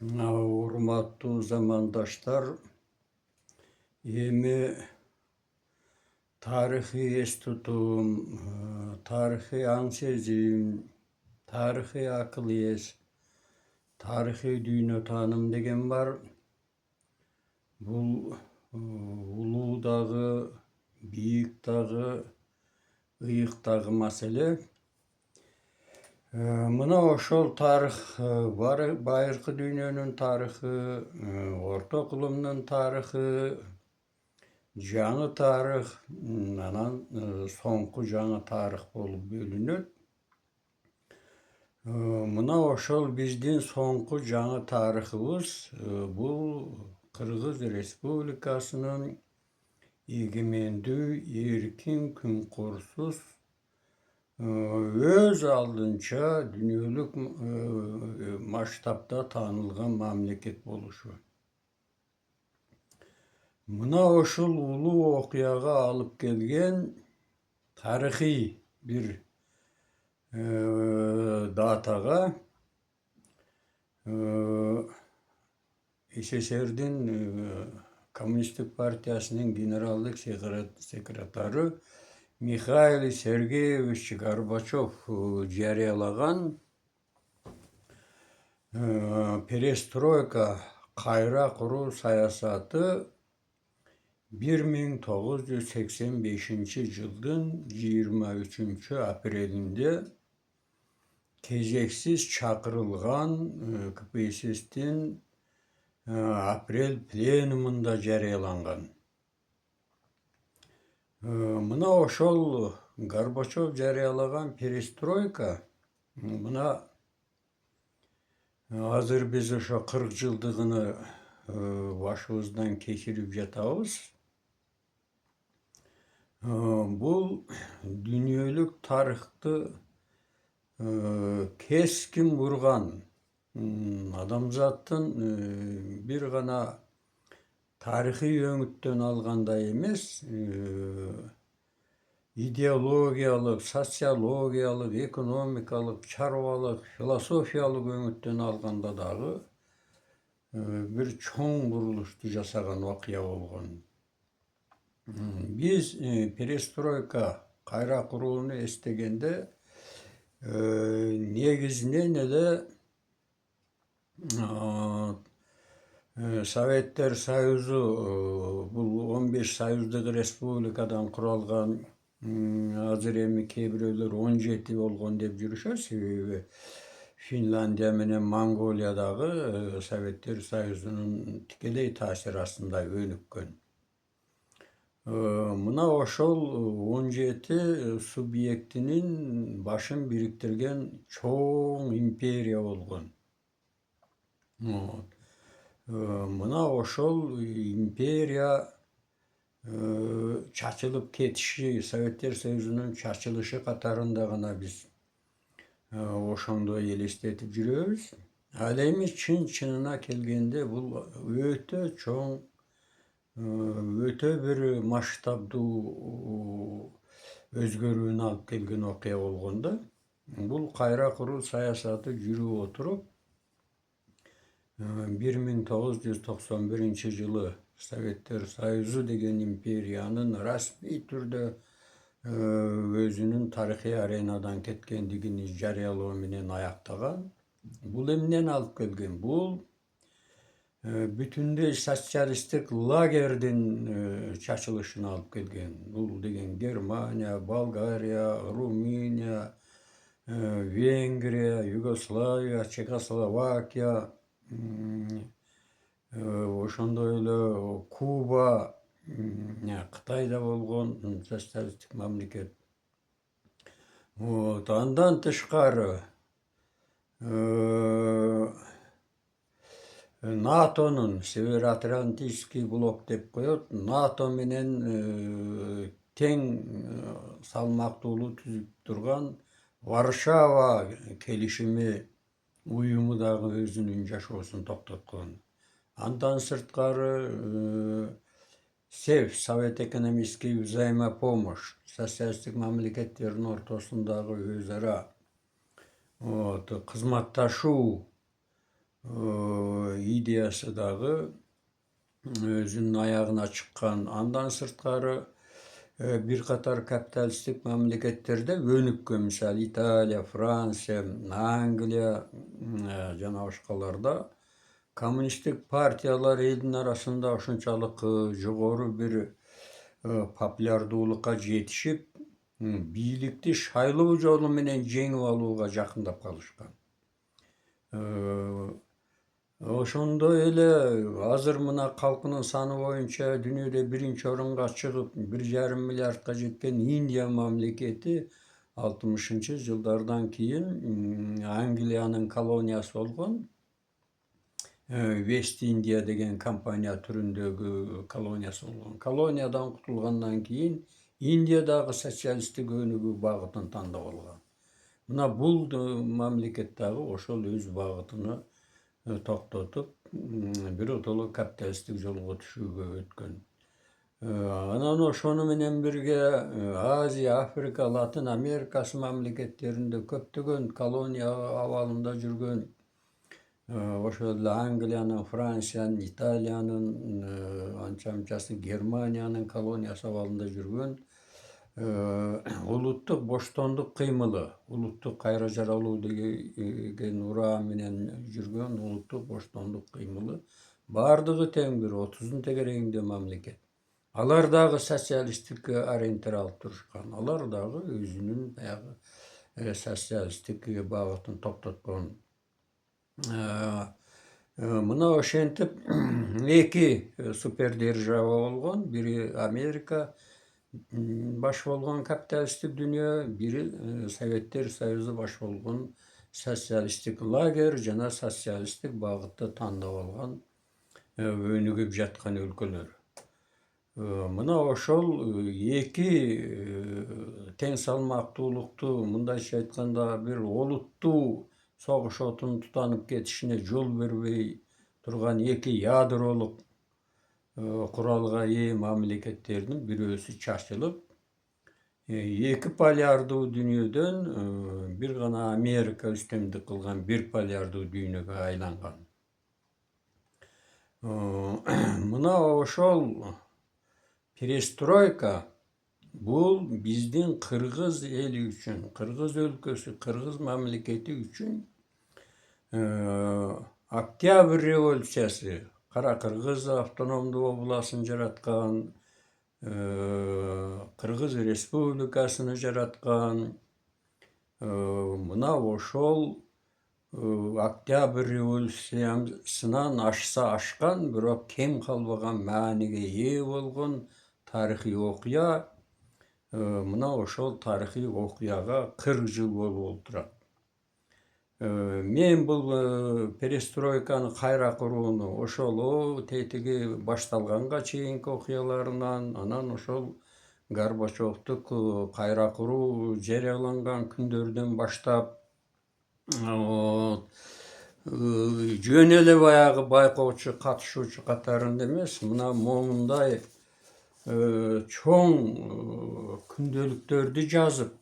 Урматтуу замандаштар, эми тарыхый эс тутум, тарыхый аң сезим, тарыхый акыл эс, тарыхый дүйнө тааным деген бар. Бул улуу дагы, бийик дагы, ыйык дагы маселе. Мына ошол тарых, байыркы дүйнөнүн тарыхы, орто кылымдын тарыхы, жаңы тарых, анан соңку жаңы тарых болуп бөлүнөт. Мына ошол биздин соңку жаңы тарыхыбыз бул Кыргыз Республикасынын эгемендүү, эркин, күнкорсуз, өз алдынча дүйнөлүк масштабда таанылган мамлекет болушу. Мына ошол улуу окуяга алып келген тарыхый бир датага СССРдин Коммунисттик партиясынын генералдык секретары Михаил Сергеевич Горбачев жарыялаган перестройка, кайра куруу саясаты 1985 жылдын 23 апрелинде кезексиз чакырылган КПССтин апрель пленумунда жарыяланган. Мына ошол Горбачев жарыялаган перестройка, мына азыр биз ошо 40 жылдыгыны башыбыздан кечирип жатабыз. Бул дүйнөлүк тарыхты кескин бурган, адамзаттын бир гана тарыхый өңүттөн алганда эмес, идеологиялык, социологиялык, экономикалык, чарбалык, философиялык өңүттөн алганда дагы бир чоң бурулушту жасаган окуя болгон. Биз перестройка, кайра курууну эстегенде негизинен эле Советтер Союзу, бул 15 союздук республикадан куралган, азыр эми кээ бирөөлөр 17 болгон деп жүрүшөт, себеби Финляндия менен Монголия дагы Советтер Союзунун тикелей таасири астында өнүккөн. Мына ошол 17 субъектинин башын бириктирген чоң империя болгон. Мына ошол империя чачылып кетиши, Советтер Союзунун чачылышы катарында гана биз ошондой элестетип жүрөбүз. Ал эми чын-чынына келгенде бул өтө чоң, өтө бир масштабдуу өзгөрүүнү алып келген окуя болгондо, бул кайра куруу саясаты жүрүп отуруп 1991 жылы Советтер Союзу деген империянын расмий түрдө өзүнүн тарыхый аренадан кеткендигин жарыялоо менен аяктаган. Бул эмнени алып келген? Бул бүтүндөй социалисттик лагердин чачылышына алып келген. Бул деген Германия, Болгария, Румыния, Венгрия, Югославия, Чехословакия, ошондой эле Куба, Кытайда болгон социалисттик мамлекет. Андан тышкары НАТОнун, Североатлантический блок деп коет, НАТО менен тең салмактуулуу түзүп турган Варшава келишими уюму дагы өзүнүн жашоосун токтоткон. Андан сырткары СЭВ, Совет экономический взаимопомощь, социалисттик мамлекеттердин ортосундагы өз ара кызматташуу идеясы дагы өзünün ayağına çıkan. Andan sırtkarı bir katar kapitalistik memleketlerdə önüpkö, misal İtaliya, Fransiya, Angliya, jana başkalarda komünistik partiyalar elin arasında uşunçalık jogorу bir populyardуулukka жетишип, бийликти шайлоо жолу менен жеңип алууга жакындап калышкан. Ошондой эле азыр мына калкынын саны боюнча дүйнөдө биринчи орунга чыгып 1,5 миллиардка жеткен Индия мамлекети 60-жылдардан кийин Англиянын колониясы болгон West India деген компания түрүндөгү колониясы болгон. Колониядан кутулгандан кийин Индиядагы социалисттик өнүгүү багытын тандап алган. Мына бул мамлекет дагы ошол өз багытыны токтотуп, биротоло капиталисттик жолго түшүүгө өткөн. Анан ошону менен бирге Азия, Африка, Латын Америкасы мамлекеттеринде көптөгөн колония абалында жүргөн, ошол эле Англиянын, Франциянын, Италиянын, анча-мынчасы Германиянын колониясы абалында жүргөн улуттук боштондук кыймылы, улуттук кайра жаралуу деген ураа менен жүргөн улуттук боштондук кыймылы бардыгы тең бир 30 тегерегинде мамлекет. Алар дагы социалисттик ориентир алып турушкан. Алар дагы өзүнүн баягы социалисттик багытын токтоткон. Мына ошентип эки супердержава болгон. Бири Америка баш болгон капиталисттик дүйнө, бири Советтер Союзу баш болгон социалисттик лагерь жана социалисттик багытты тандап алган өнүгүп жаткан өлкөлөр. Мына ошол эки тең салмактуулукту, мындайча айтканда, бир олуттуу согуш отунун тутанып кетишине жол бербей турган эки ядролук куралга ээ мамлекеттердин бирөөсү чачылып, эки полярдуу дүйнөдөн бир гана Америка үстөмдүк кылган бир полярдуу дүйнөгө айланган. Мына ошол перестройка бул биздин кыргыз эли үчүн, кыргыз өлкөсү, кыргыз мамлекети үчүн Октябрь революциясы, Кара Кыргыз автономдуу областын жараткан, Кыргыз республикасыны жараткан, мына ошол Октябрь революциясынан ашса ашкан, бирок кем калбаган мааниге ээ болгон тарыхый окуя. Мына ошол тарыхый окуяга 40 жыл болуп турат. Мен бул перестройканы кайра курууну ошол тетиги башталганга чейинки окуяларынан, анан ошол Горбачевдук кайра куруу жарыяланган күндөрдөн баштап, жөн эле баягы байкоочу, катышуучу катарында эмес, мына момундай чоң күндөлүктөрдү жазып,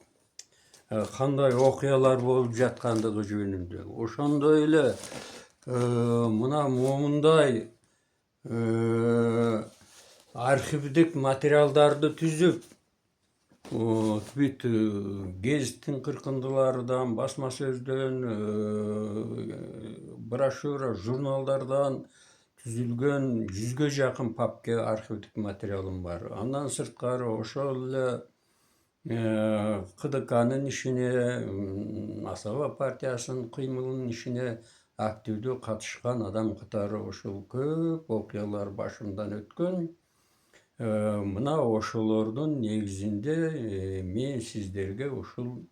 кандай окуялар болуп жаткандыгы жөнүндө. Ошондой эле мына момундай архивдик материалдарды түзүп, бүт гезиттин кыркындылардан, басма сөздөн, брошюра, журналдардан түзүлгөн 100ге жакын папке архивдик материалым бар. Андан сырткары ошол эле КДКнын ишине, Асаба партиясынын кыймылынын ишине активдүү катышкан адам катары ошол көп окуялар башымдан өткөн. Мына ошолордун негизинде мен сиздерге ушул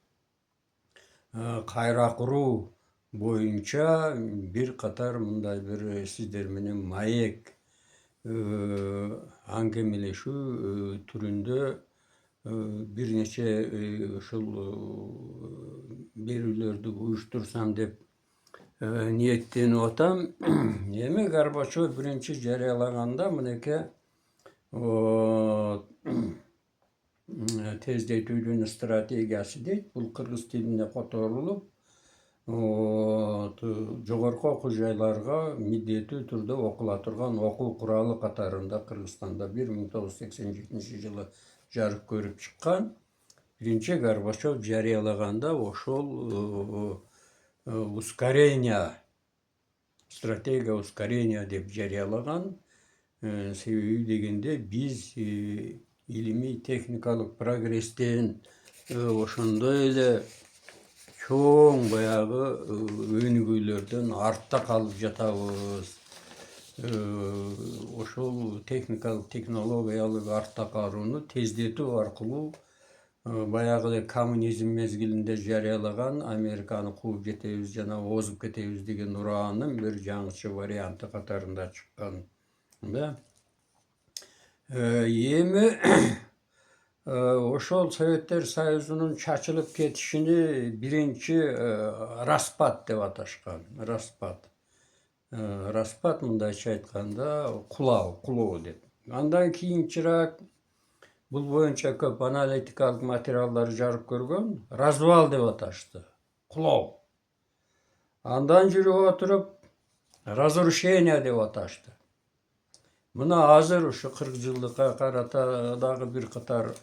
кайра куруу боюнча бир катар мындай бир сиздер менен маек аңгемелешүү түрүндө бир нече ушул берүүлөрдү уюштурсам деп ниеттенип атам. Эми Горбачев биринчи жарыялаганда мынеке тездетүүнүн стратегиясы дейт. Бул кыргыз тилине которулуп, жогорку окуу жайларга милдеттүү түрдө окула турган окуу куралы катарында Кыргызстанда 1987 жылы жарык көрүп чыккан. Биринчи Горбачев жарыялаганда ошол ускорение, стратегия ускорения деп жарыялаган. Себеби дегенде биз илимий техникалык прогресстен ошондой эле чоң баягы өнүгүүлөрдөн артта калып жатабыз. Ошол техникалык технологиялык артта калууну тездетүү аркылуу баягы эле коммунизм мезгилинде жарыялаган Американы кууп жетебиз жана озуп кетебиз деген ураанын бир жаңычы варианты катарында чыккан. Эми ошол Советтер Союзунун чачылып кетишини биринчи распад деп аташкан. Распад мындайча айтканда кулоо деп. Андан кийинчерээк бул боюнча көп аналитикалык материалдар жарык көргөн, развал деп аташты. Кулоо. Андан жүрүп отуруп разрушение деп аташты. Мына азыр ушу 40 жылдыкка карата дагы бир катар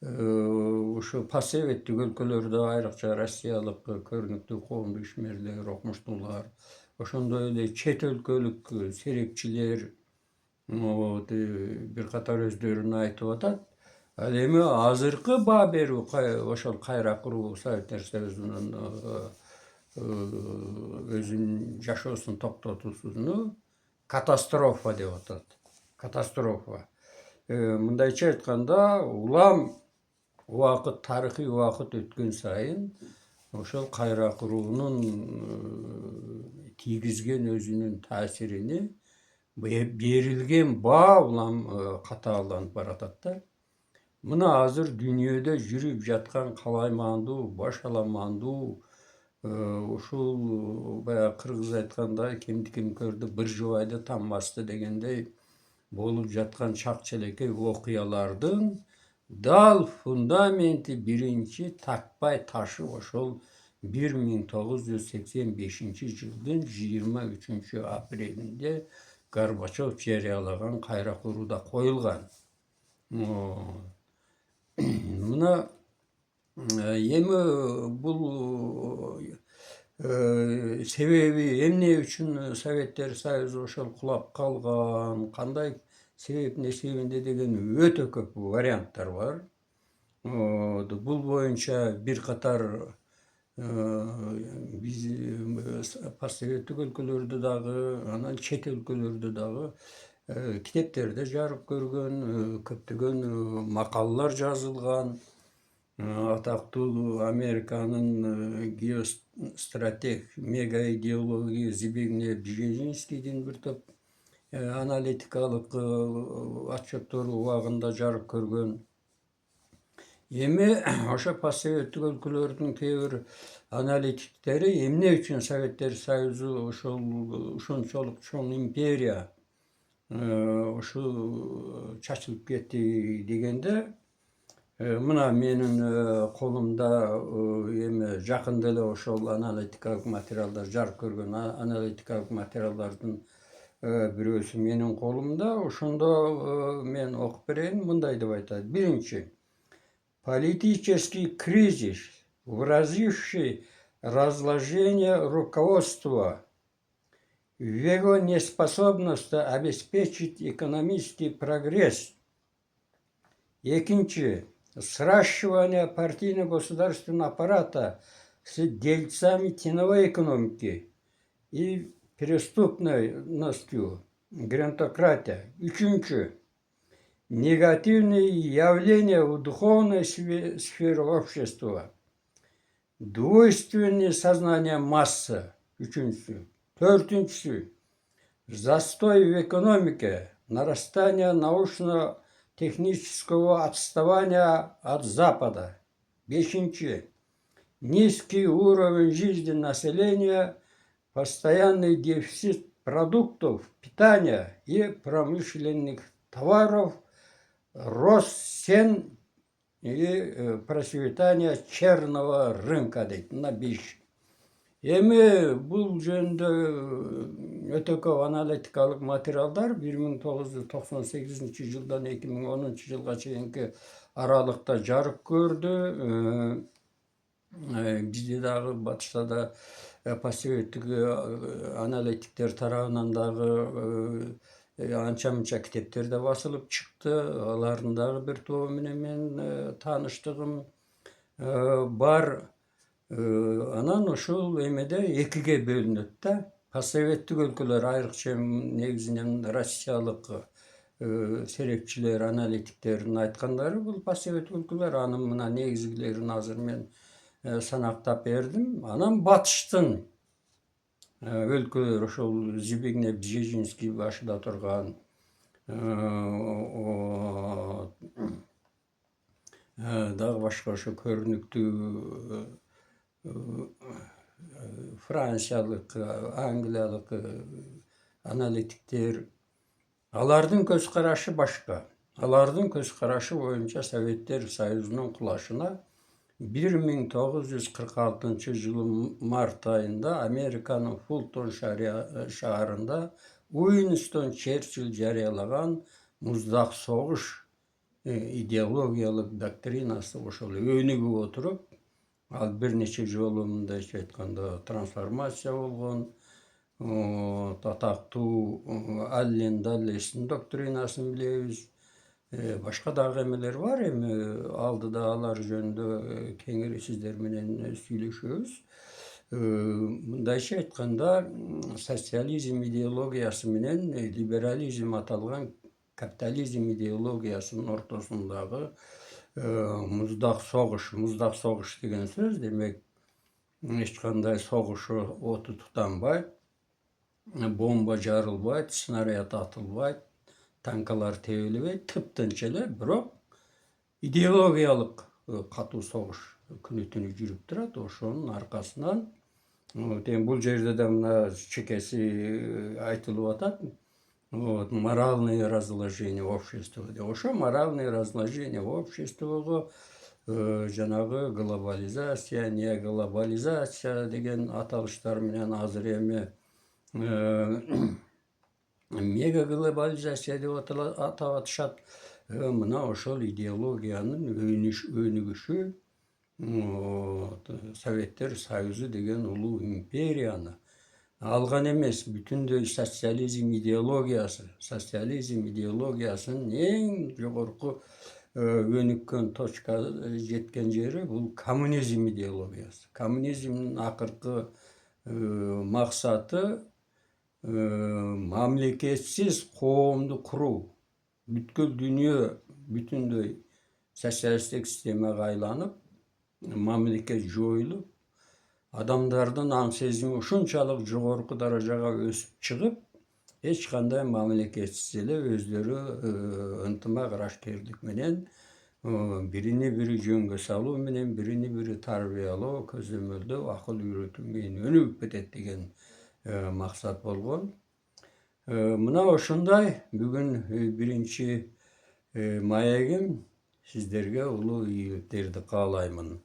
ушу постсоветтик өлкөлөрдө айрыкча Россиялык көрүнүктүү коомдук ишмерлер, окумуштуулар, ошондой эле чет өлкөлүк серепчилер бир катар өздөрүн айтып атат. Ал эми азыркы баа берүү ошол кайра куруу Советтер Союзунун өзүнүн жашоосун токтотуусуну катастрофа деп атат. Катастрофа. Мындайча айтканда, улам убакыт, тарыхый убакыт өткөн сайын ошол кайра куруунун тийгизген өзүнүн таасирини берилген баа улам катааланып баратат да. Мына азыр дүйнөдө жүрүп жаткан калаймандуу, башаламандуу ушул баягы кыргыз айтканда кемди ким көрдү, быржыбайды там басты дегендей болуп жаткан чак челекей окуялардын дал фундаменти биринчи такпай ташы ошол 1985 жылдын 23 апрелинде Горбачев жарыялаган кайра курууда коюлган. Мына эми бул себеби эмне үчүн Советтер Союзу ошол кулап калган, кандай себеп несебинде деген өтө көп варианттар бар. Бул боюнча бир катар биз постсоветтик өлкөлөрдө дагы, анан чет өлкөлөрдө дагы китептерде жарык көргөн, көптөгөн макалалар жазылган. Атактуу Американын геостратег, мегаидеология Збигнев Бжезинскийдин бир топ аналитикалык отчеттору убагында жарык көргөн. Эми ошо постсоветтик өлкөлөрдүн кээ бир аналитиктери эмне үчүн Советтер Союзу ушунчолук чоң империя ушу чачылып кетти дегенде, мына менин колумда эми жакында эле ошол аналитикалык материалдар жарык көргөн аналитикалык материалдардын бирөөсү менин колумда. Ошондо мен окуп берейин. Мындай деп айтат. Биринчи, политический кризис, выразивший разложение руководства в его неспособности обеспечить экономический прогресс. Экинчи, сращивание партийно-государственного аппарата с дельцами теневой экономики и преступностью, грантократия. Üçüncü, негативные явления в духовной сфере общества, двойственное сознание массы. Üçüncüsü. Dördüncüsü, застой в экономике, нарастание научно-технического отставания от Запада. Бесинчи, низкий уровень жизни населения, постоянный дефицит продуктов питания и промышленных товаров, рост цен и процветание черного рынка. На беш. Эми бул жөнүндө өтө көп аналитикалык материалдар 1998 жылдан 2010 жылга чейинки аралыкта жарык көрдү. Бизде дагы батышта да постсоветтик аналитиктер тарабынан дагы анча мынча китептер да басылып чыкты. Алардын дагы бир тобу менен мен тааныштыгым бар. Анан ушул эмеде экиге бөлүнөт да. Постсоветтик өлкөлөр, айрыкча негизинен Россиялык серепчилер, аналитиктердин айткандары бул постсоветтик өлкөлөр. Анын мына негизгилерин азыр мен санактап бердим. Анан батыштын өлкөлөр, ошол Збигнев Бжезинский башында турган дагы башка ошо көрүнүктүү Франциялык, Англиялык аналитиктер, алардын көз карашы башка. Алардын көз карашы боюнча Советтер Союзунун кулашына 1946 жылы март айында Американын Фултон шаарында Уинстон Черчилль жарыялаган муздак согуш идеологиялык доктринасы ошол өнүгүп отуруп, ал бир нече жолу мындайча айтканда трансформация болгон. Атактуу Аллен Даллестин доктринасын билебиз. Башка дагы эмелер бар. Эми алдыда алар жөнүндө кеңири сиздер менен сүйлөшөбүз. Мындайча айтканда, социализм идеологиясы менен либерализм аталган капитализм идеологиясынын ортосундагы муздак согуш деген сөз, демек эч кандай согуш оту тутанбайт, бомба жарылбайт, снаряд атылбайт, танкалар тебелебейт, тыптынч эле, бирок идеологиялык катуу согуш күнү түнү жүрүп турат. Ошонун аркасынан бул жерде да мына чекеси айтылып атат. Моральное разложение общества. Ошо моральное разложение обществого жанагы глобализация, не глобализация деген аталыштар менен азыр эми мега глобализация деп атап атышат. Мына ошол идеологиянын өнүгүшү Советтер Союзу деген улуу империяны алган эмес, бүтүндөй социализм идеологиясынын эң жогорку өнүккөн точка жеткен жери бул коммунизм идеологиясы. Коммунизмдин акыркы максаты мамлекетсиз коомду куруу. Бүткүл дүйнө бүтүндөй социалисттик системага айланып, мамлекет жоюлуп, адамдардын аң сезими ушунчалык жогорку даражага өсүп чыгып, эч кандай мамлекетсиз эле өздөрү ынтымак ырашкерлик менен биrini бири жөнгө салуу менен, биrini бири тарбиялоо, көзөмөлдөө, акыл үйрөтүү менен өнүгүп кетет деген максат болгон. Мына ошондой бүгүн биринчи маегим сиздерге улуу ийгиликтерди каалаймын.